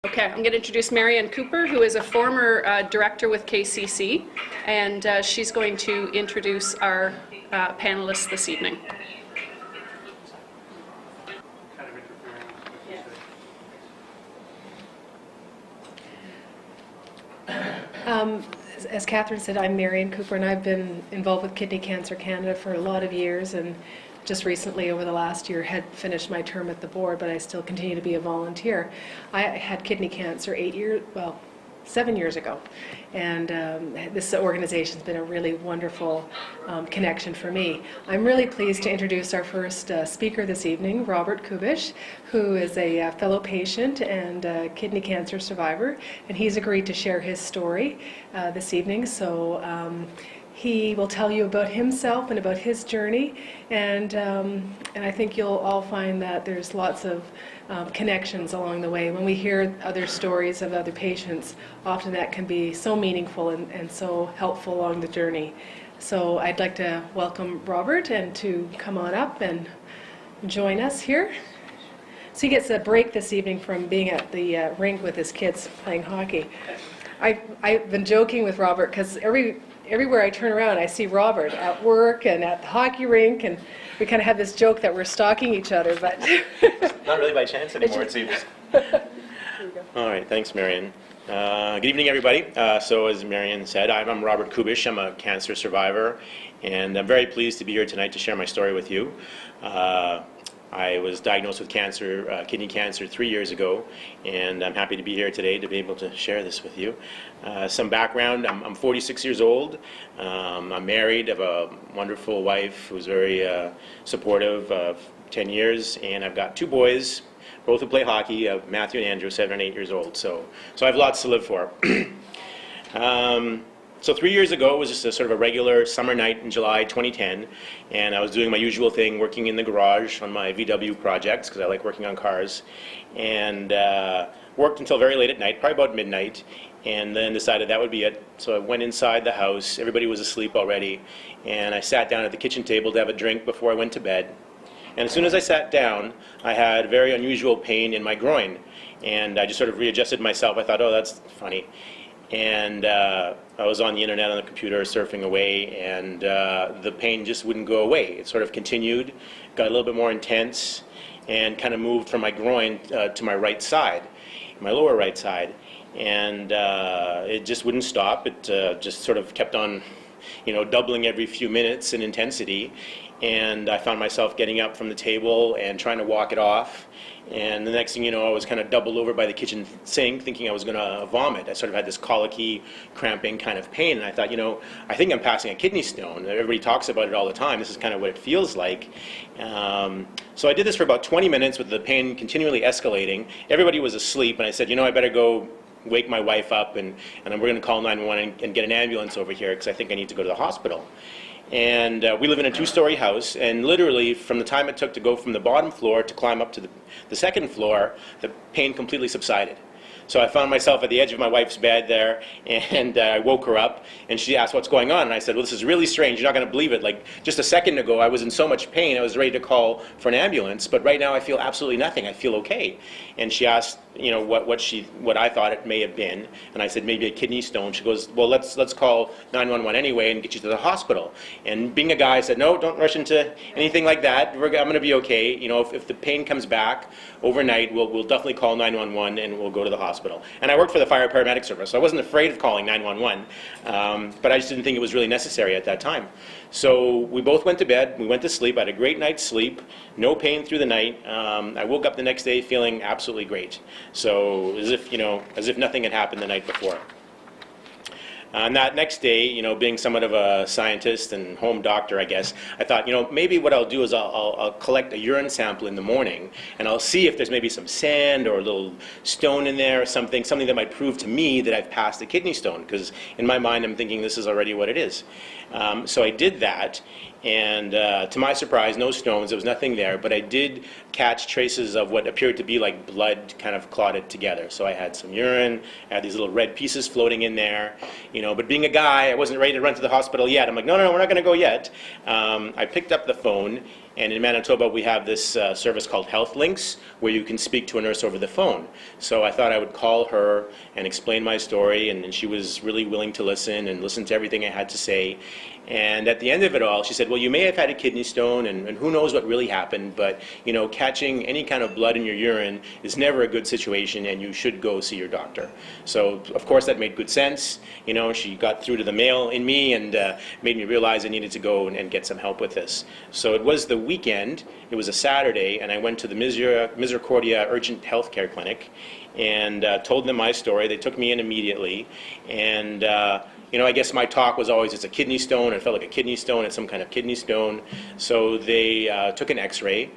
Okay, I'm going to introduce Marianne Cooper, who is a former director with KCC, and she's going to introduce our panelists this evening. As Catherine said, I'm Marianne Cooper, and I've been involved with Kidney Cancer Canada for a lot of years, and just recently, over the last year, had finished my term at the board, but I still continue to be a volunteer. I had kidney cancer 7 years ago, and this organization's been a really wonderful connection for me. I'm really pleased to introduce our first speaker this evening, Robert Kubisch, who is a fellow patient and a kidney cancer survivor, and he's agreed to share his story this evening. So he will tell you about himself and about his journey, and I think you'll all find that there's lots of connections along the way. When we hear other stories of other patients, often that can be so meaningful and so helpful along the journey. So I'd like to welcome Robert and to come on up and join us here. So he gets a break this evening from being at the rink with his kids playing hockey. I've been joking with Robert because everywhere I turn around, I see Robert at work and at the hockey rink, and we kind of have this joke that we're stalking each other, but not really by chance anymore, it seems. All right, thanks, Marianne. Good evening, everybody. So as Marianne said, I'm Robert Kubisch. I'm a cancer survivor, and I'm very pleased to be here tonight to share my story with you. I was diagnosed with cancer, kidney cancer 3 years ago, and I'm happy to be here today to be able to share this with you. Some background, I'm 46 years old. I'm married, I have a wonderful wife who's very supportive of 10 years, and I've got two boys, both who play hockey, Matthew and Andrew, 7 and 8 years old. So I have lots to live for. So 3 years ago, it was just a sort of a regular summer night in July 2010, and I was doing my usual thing, working in the garage on my VW projects, because I like working on cars, and worked until very late at night, probably about midnight, and then decided that would be it. So I went inside the house, everybody was asleep already, and I sat down at the kitchen table to have a drink before I went to bed. And as soon as I sat down, I had very unusual pain in my groin, and I just sort of readjusted myself. I thought, oh, that's funny. And I was on the internet on the computer surfing away, and the pain just wouldn't go away. It sort of continued, got a little bit more intense, and kind of moved from my groin to my right side, my lower right side. And it just wouldn't stop. It just sort of kept on, doubling every few minutes in intensity. And I found myself getting up from the table and trying to walk it off. And the next thing you know, I was kind of doubled over by the kitchen sink, thinking I was going to vomit. I sort of had this colicky, cramping kind of pain, and I thought, I think I'm passing a kidney stone. Everybody talks about it all the time. This is kind of what it feels like. So I did this for about 20 minutes with the pain continually escalating. Everybody was asleep, and I said, I better go wake my wife up, and we're going to call 911 and get an ambulance over here, because I think I need to go to the hospital. And we live in a two-story house, and literally from the time it took to go from the bottom floor to climb up to the second floor, the pain completely subsided. So I found myself at the edge of my wife's bed there, and I woke her up, and she asked, what's going on? And I said, well, this is really strange. You're not going to believe it. Like, just a second ago, I was in so much pain, I was ready to call for an ambulance, but right now I feel absolutely nothing. I feel okay. And she asked, what I thought it may have been, and I said, maybe a kidney stone. She goes, well, let's call 911 anyway and get you to the hospital. And being a guy, I said, no, don't rush into anything like that. I'm going to be okay. If the pain comes back overnight, we'll definitely call 911 and we'll go to the hospital. And I worked for the fire paramedic service, so I wasn't afraid of calling 911, but I just didn't think it was really necessary at that time. So we both went to bed, we went to sleep, I had a great night's sleep, no pain through the night. I woke up the next day feeling absolutely great. So as if nothing had happened the night before. And that next day, being somewhat of a scientist and home doctor, I guess, I thought, maybe what I'll do is I'll collect a urine sample in the morning, and I'll see if there's maybe some sand or a little stone in there or something that might prove to me that I've passed a kidney stone, because in my mind I'm thinking this is already what it is. So I did that, and to my surprise, no stones, there was nothing there, but I did catch traces of what appeared to be like blood kind of clotted together. So I had some urine, I had these little red pieces floating in there, but being a guy, I wasn't ready to run to the hospital yet. I'm like, no, we're not going to go yet. I picked up the phone, And in Manitoba, we have this service called Health Links, where you can speak to a nurse over the phone. So I thought I would call her and explain my story, and she was really willing to listen and listen to everything I had to say. And at the end of it all, she said, well, you may have had a kidney stone, and who knows what really happened, but catching any kind of blood in your urine is never a good situation, and you should go see your doctor. So, of course, that made good sense. She got through to the male in me and made me realize I needed to go and get some help with this. So it was the weekend, it was a Saturday, and I went to the Misericordia Urgent Healthcare Clinic and told them my story. They took me in immediately, and I guess my talk was always, it's a kidney stone. It felt like a kidney stone. It's some kind of kidney stone. So they took an x-ray,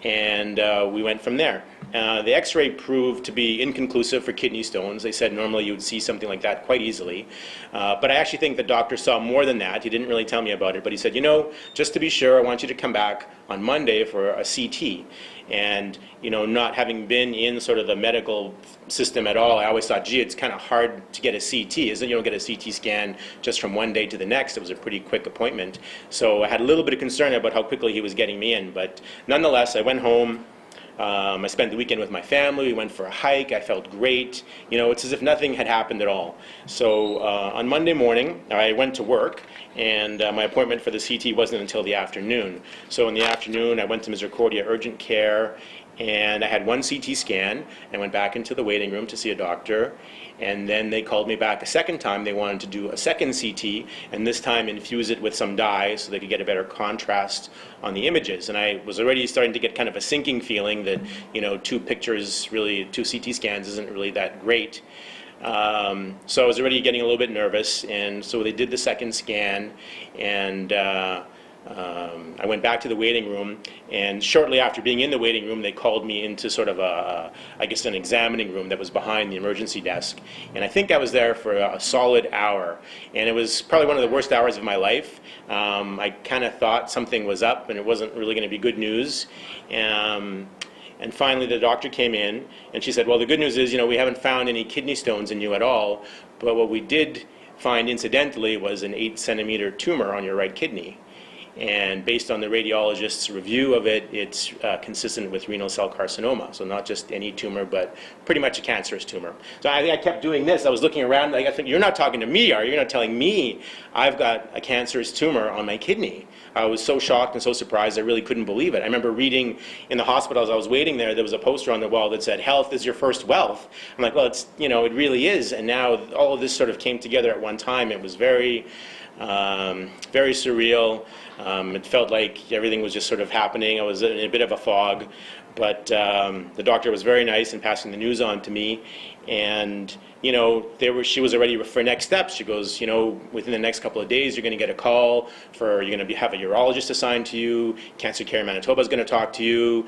and we went from there. The x-ray proved to be inconclusive for kidney stones. They said normally you would see something like that quite easily. But I actually think the doctor saw more than that. He didn't really tell me about it, but he said, just to be sure, I want you to come back on Monday for a CT. And, not having been in sort of the medical system at all, I always thought, gee, it's kind of hard to get a CT. You don't get a CT scan just from one day to the next. It was a pretty quick appointment. So I had a little bit of concern about how quickly he was getting me in. But nonetheless, I went home. I spent the weekend with my family. We went for a hike. I felt great. It's as if nothing had happened at all. So on Monday morning, I went to work, and my appointment for the CT wasn't until the afternoon. So in the afternoon, I went to Misericordia Urgent Care, and I had one CT scan. I went back into the waiting room to see a doctor, and then they called me back a second time. They wanted to do a second CT, and this time infuse it with some dye so they could get a better contrast on the images. And I was already starting to get kind of a sinking feeling that, two CT scans isn't really that great. So I was already getting a little bit nervous, and so they did the second scan, and I went back to the waiting room, and shortly after being in the waiting room, they called me into sort of an examining room that was behind the emergency desk. And I think I was there for a solid hour, and it was probably one of the worst hours of my life. I kind of thought something was up, and it wasn't really going to be good news. And finally, the doctor came in, and she said, well, the good news is, we haven't found any kidney stones in you at all, but what we did find incidentally was an 8-centimeter tumor on your right kidney. And based on the radiologist's review of it, it's consistent with renal cell carcinoma. So not just any tumor, but pretty much a cancerous tumor. So I think I kept doing this. I was looking around, I think, you're not talking to me, are you? You're not telling me I've got a cancerous tumor on my kidney. I was so shocked and so surprised, I really couldn't believe it. I remember reading in the hospital as I was waiting there was a poster on the wall that said, health is your first wealth. I'm like, well, it really is. And now all of this sort of came together at one time. It was very surreal. It felt like everything was just sort of happening. I was in a bit of a fog, but the doctor was very nice in passing the news on to me. And she was already for next steps. She goes, within the next couple of days, you're going to get a call you're going to have a urologist assigned to you. Cancer Care Manitoba is going to talk to you.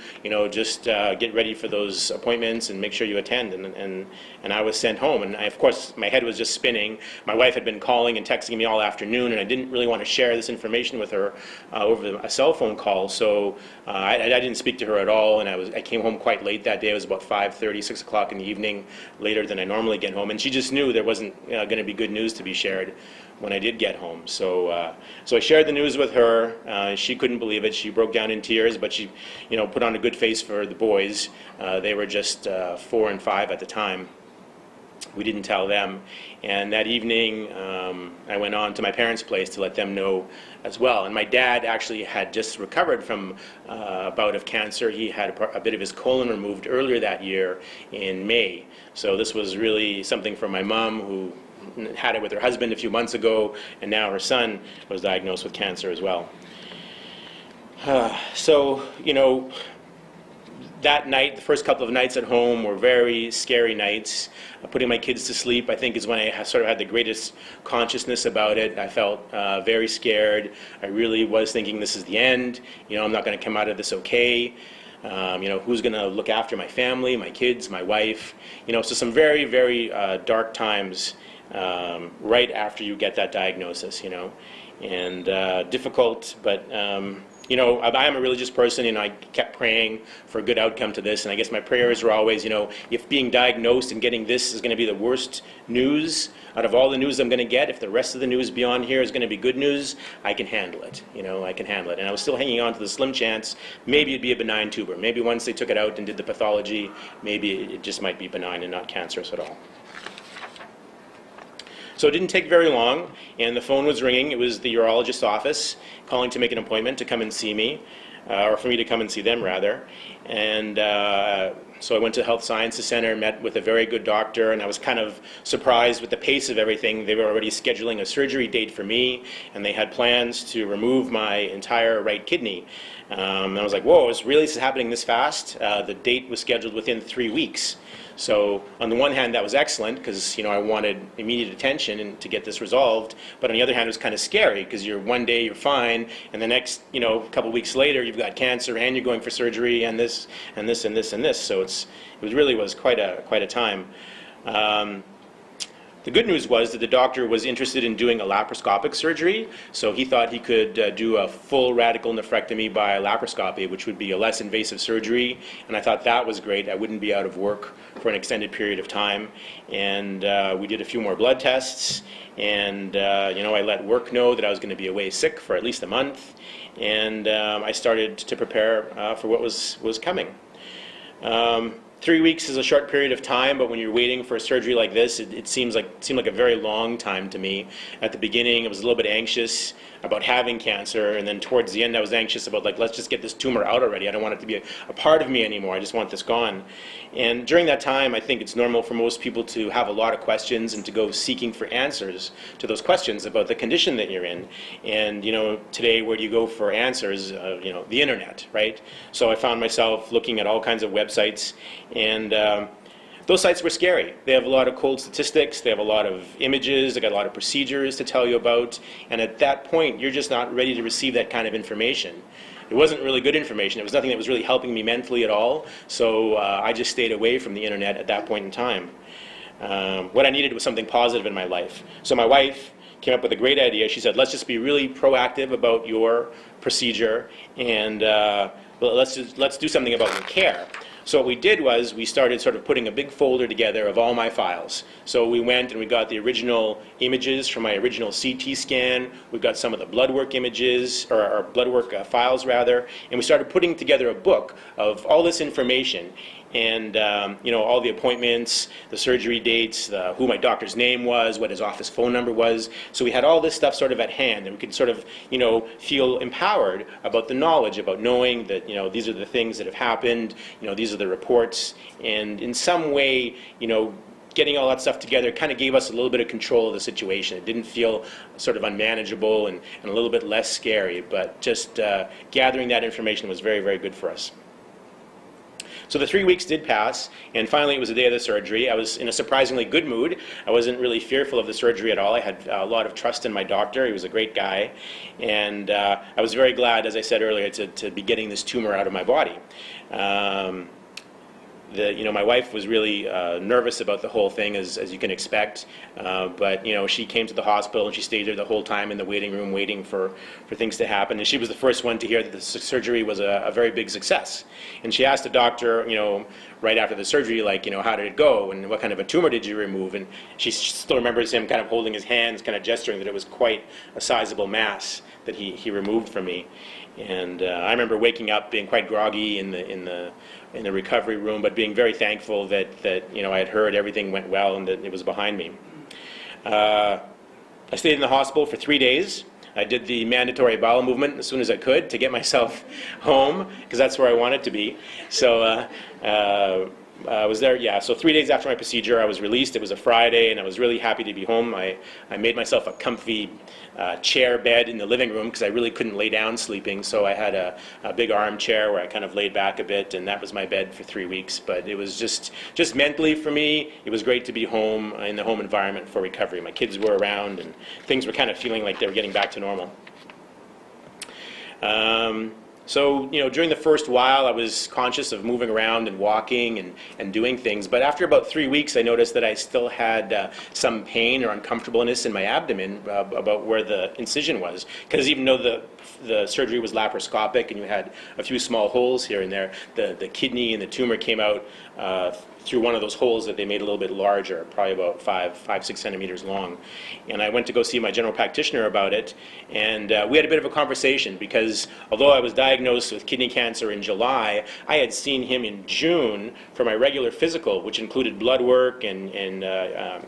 Just get ready for those appointments and make sure you attend. And I was sent home. And of course, my head was just spinning. My wife had been calling and texting me all afternoon, and I didn't really want to share this information with her over a cell phone call. So I didn't speak to her at all. And I came home quite late that day. It was about 5:30, 6 o'clock in the evening, later than I normally get home. And she just knew there wasn't going to be good news to be shared when I did get home. So I shared the news with her. She couldn't believe it. She broke down in tears, but she put on a good face for the boys. They were just 4 and 5 at the time. We didn't tell them. And that evening, I went on to my parents' place to let them know as well. And my dad actually had just recovered from a bout of cancer. He had a bit of his colon removed earlier that year in May. So this was really something for my mom, who had it with her husband a few months ago, and now her son was diagnosed with cancer as well. That night, the first couple of nights at home were very scary nights. Putting my kids to sleep, I think, is when I sort of had the greatest consciousness about it. I felt very scared. I really was thinking, this is the end. I'm not going to come out of this okay. Who's going to look after my family, my kids, my wife? So some very, very dark times right after you get that diagnosis, and difficult, but you know, I am a religious person, and I kept praying for a good outcome to this. And I guess my prayers were always, you know, if being diagnosed and getting this is going to be the worst news out of all the news I'm going to get, if the rest of the news beyond here is going to be good news, I can handle it. You know, I can handle it. And I was still hanging on to the slim chance, maybe it'd be a benign tumor. Maybe once they took it out and did the pathology, maybe it just might be benign and not cancerous at all. So it didn't take very long, and the phone was ringing. It was the urologist's office calling to make an appointment to come and see me, or for me to come and see them, rather. And so I went to the Health Sciences Center, met with a very good doctor, and I was kind of surprised with the pace of everything. They were already scheduling a surgery date for me, and they had plans to remove my entire right kidney. And I was like, whoa, is this happening this fast? The date was scheduled within 3 weeks. So on the one hand, that was excellent because, you know, I wanted immediate attention and to get this resolved. But on the other hand, it was kind of scary because one day you're fine, and the next, you know, couple weeks later, you've got cancer and you're going for surgery and this and this and this and this. So it really was quite a time. The good news was that the doctor was interested in doing a laparoscopic surgery, so he thought he could do a full radical nephrectomy by laparoscopy, which would be a less invasive surgery, and I thought that was great. I wouldn't be out of work for an extended period of time, and we did a few more blood tests, and you know, I let work know that I was going to be away sick for at least a month, and I started to prepare for what was coming. 3 weeks is a short period of time, but when you're waiting for a surgery like this, it seemed like a very long time to me. At the beginning, I was a little bit anxious about having cancer, and then towards the end, I was anxious about, like, let's just get this tumor out already. I don't want it to be a part of me anymore. I just want this gone. And during that time, I think it's normal for most people to have a lot of questions and to go seeking for answers to those questions about the condition that you're in. And, you know, today, where do you go for answers? You know, the internet, right? So I found myself looking at all kinds of websites, and those sites were scary. They have a lot of cold statistics, they have a lot of images, they got a lot of procedures to tell you about, and at that point, you're just not ready to receive that kind of information. It wasn't really good information. It was nothing that was really helping me mentally at all, so I just stayed away from the internet at that point in time. What I needed was something positive in my life. So my wife came up with a great idea. She said, let's just be really proactive about your procedure, and let's do something about your care. So what we did was we started sort of putting a big folder together of all my files. So we went and we got the original images from my original CT scan. We got some of the blood work images, or blood work files rather, and we started putting together a book of all this information. And you know, all the appointments, the surgery dates, who my doctor's name was, what his office phone number was. So we had all this stuff sort of at hand, and we could sort of, you know, feel empowered about the knowledge, about knowing that, you know, these are the things that have happened, you know, these are the reports, and in some way, you know, getting all that stuff together kind of gave us a little bit of control of the situation. It didn't feel sort of unmanageable and a little bit less scary, but just gathering that information was very, very good for us. So the 3 weeks did pass, and finally it was the day of the surgery. I was in a surprisingly good mood. I wasn't really fearful of the surgery at all. I had a lot of trust in my doctor. He was a great guy. And I was very glad, as I said earlier, to be getting this tumor out of my body. You know, my wife was really nervous about the whole thing, as you can expect. But, you know, she came to the hospital and she stayed there the whole time in the waiting room waiting for things to happen. And she was the first one to hear that the surgery was a very big success. And she asked the doctor, you know, right after the surgery, like, you know, how did it go? And what kind of a tumor did you remove? And she still remembers him kind of holding his hands, kind of gesturing that it was quite a sizable mass that he removed from me. And I remember waking up being quite groggy in the recovery room, but being very thankful that you know, I had heard everything went well and that it was behind me. I stayed in the hospital for 3 days. I did the mandatory bowel movement as soon as I could to get myself home, because that's where I wanted to be. So I was there, yeah. So 3 days after my procedure, I was released. It was a Friday, and I was really happy to be home. I made myself a comfy chair bed in the living room because I really couldn't lay down sleeping. So I had a big armchair where I kind of laid back a bit, and that was my bed for 3 weeks. But it was just mentally for me, it was great to be home in the home environment for recovery. My kids were around, and things were kind of feeling like they were getting back to normal. So, during the first while, I was conscious of moving around and walking and doing things. But after about 3 weeks, I noticed that I still had some pain or uncomfortableness in my abdomen about where the incision was. Because even though the surgery was laparoscopic and you had a few small holes here and there, the kidney and the tumor came out through one of those holes that they made a little bit larger, probably about 5-6 centimeters long. And I went to go see my general practitioner about it, and we had a bit of a conversation, because although I was diagnosed with kidney cancer in July, I had seen him in June for my regular physical, which included blood work and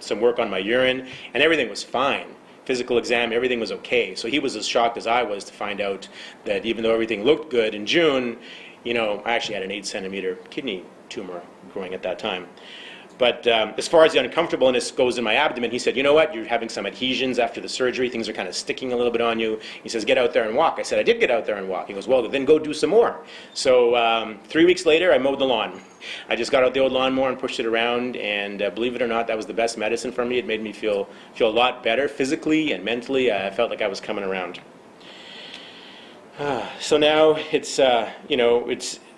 some work on my urine, and everything was fine. Physical exam, everything was okay. So he was as shocked as I was to find out that even though everything looked good in June, I actually had an 8-centimeter kidney tumor growing at that time. But as far as the uncomfortableness goes in my abdomen, he said, you know what, you're having some adhesions after the surgery, things are kind of sticking a little bit on you. He says, get out there and walk. I said, I did get out there and walk. He goes, well, then go do some more. So 3 weeks later, I mowed the lawn. I just got out the old lawnmower and pushed it around, and believe it or not, that was the best medicine for me. It made me feel a lot better physically and mentally. I felt like I was coming around. So now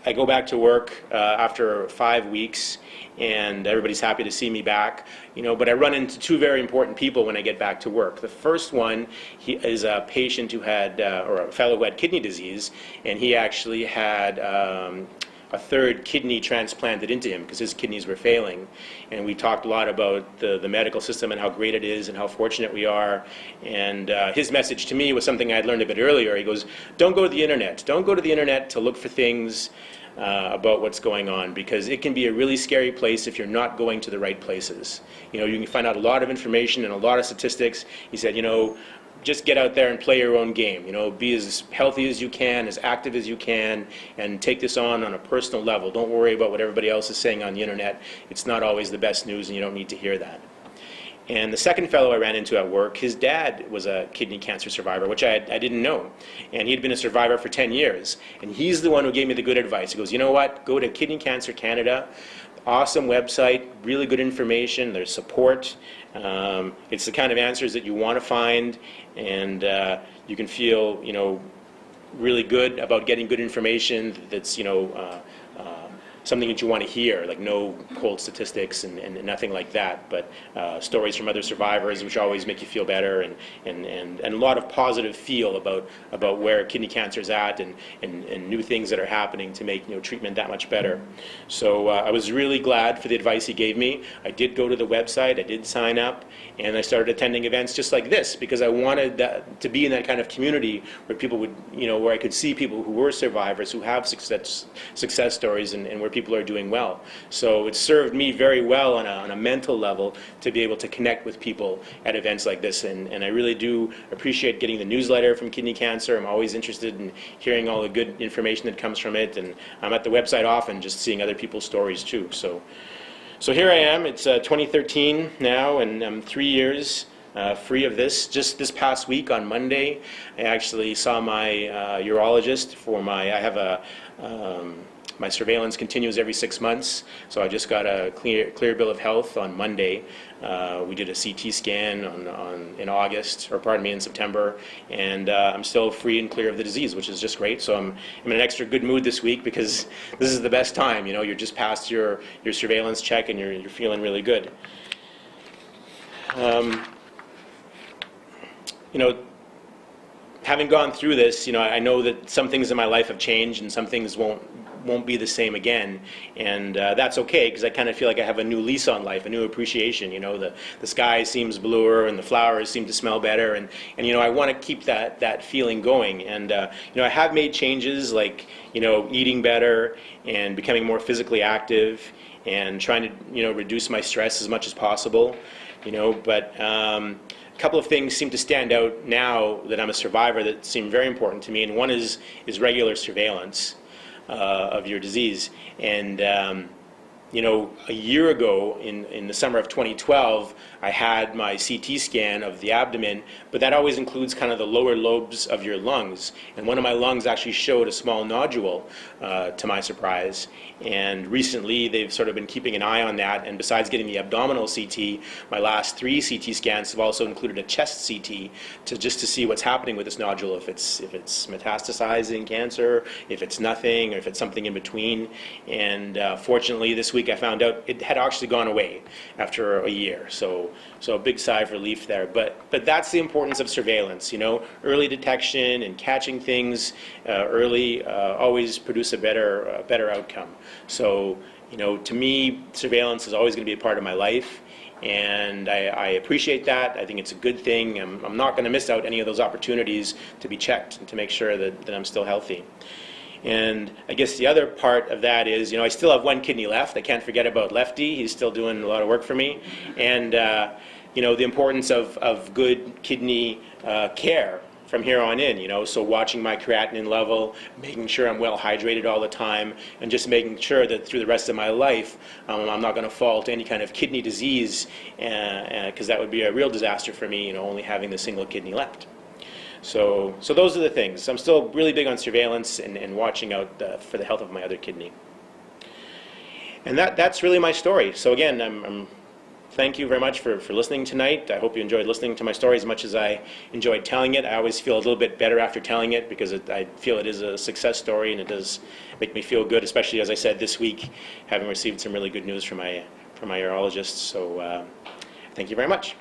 I go back to work after 5 weeks, and everybody's happy to see me back. But I run into two very important people when I get back to work. The first one, he is a patient who had, or a fellow who had kidney disease, and he actually had a third kidney transplanted into him because his kidneys were failing. And we talked a lot about the medical system and how great it is and how fortunate we are. And his message to me was something I had learned a bit earlier. He goes, don't go to the internet. Don't go to the internet to look for things about what's going on, because it can be a really scary place if you're not going to the right places. You can find out a lot of information and a lot of statistics. He said, just get out there and play your own game. Be as healthy as you can, as active as you can, and take this on a personal level. Don't worry about what everybody else is saying on the internet. It's not always the best news, and you don't need to hear that. And the second fellow I ran into at work, his dad was a kidney cancer survivor, which I didn't know. And he'd been a survivor for 10 years. And he's the one who gave me the good advice. He goes, you know what, go to Kidney Cancer Canada. Awesome website, really good information, there's support. It's the kind of answers that you want to find, and you can feel, really good about getting good information that's, something that you want to hear, like no cold statistics and nothing like that, but stories from other survivors, which always make you feel better, and a lot of positive feel about where kidney cancer is at, and new things that are happening to make treatment that much better. So I was really glad for the advice he gave me. I did go to the website, I did sign up, and I started attending events just like this, because I wanted to be in that kind of community where people would, where I could see people who were survivors, who have success stories, and where people are doing well. So it served me very well on a mental level to be able to connect with people at events like this, and I really do appreciate getting the newsletter from Kidney Cancer. I'm always interested in hearing all the good information that comes from it, and I'm at the website often just seeing other people's stories too. So here I am. It's 2013 now, and I'm 3 years free of this. Just this past week on Monday, I actually saw my urologist for my surveillance continues every 6 months, so I just got a clear bill of health on Monday. We did a CT scan in September, and I'm still free and clear of the disease, which is just great. So I'm in an extra good mood this week, because this is the best time. You're just past your surveillance check, and you're feeling really good. Having gone through this, I know that some things in my life have changed, and some things won't be the same again, and that's okay, because I kind of feel like I have a new lease on life, a new appreciation. The sky seems bluer, and the flowers seem to smell better, and I want to keep that feeling going. And I have made changes, like eating better and becoming more physically active, and trying to reduce my stress as much as possible. But a couple of things seem to stand out now that I'm a survivor that seem very important to me, and one is regular surveillance of your disease. And you know, a year ago in the summer of 2012, I had my CT scan of the abdomen, but that always includes kind of the lower lobes of your lungs. And one of my lungs actually showed a small nodule, to my surprise. And recently, they've sort of been keeping an eye on that. And besides getting the abdominal CT, my last 3 CT scans have also included a chest CT to see what's happening with this nodule, if it's metastasizing cancer, if it's nothing, or if it's something in between. And fortunately, this week I found out it had actually gone away after a year. So a big sigh of relief there. But that's the importance of surveillance. You know, early detection and catching things early always produce a better outcome. So, you know, to me, surveillance is always going to be a part of my life, and I appreciate that. I think it's a good thing. I'm not going to miss out any of those opportunities to be checked and to make sure that I'm still healthy. And I guess the other part of that is, you know, I still have 1 kidney left. I can't forget about Lefty. He's still doing a lot of work for me. And, you know, the importance of good kidney care from here on in, you know, so watching my creatinine level, making sure I'm well hydrated all the time, and just making sure that through the rest of my life, I'm not going to fall to any kind of kidney disease, because that would be a real disaster for me, you know, only having the single kidney left. So those are the things. I'm still really big on surveillance and watching out for the health of my other kidney. And that's really my story. So again, I'm thank you very much for listening tonight. I hope you enjoyed listening to my story as much as I enjoyed telling it. I always feel a little bit better after telling it, because I feel it is a success story, and it does make me feel good, especially, as I said, this week, having received some really good news from my urologist. So thank you very much.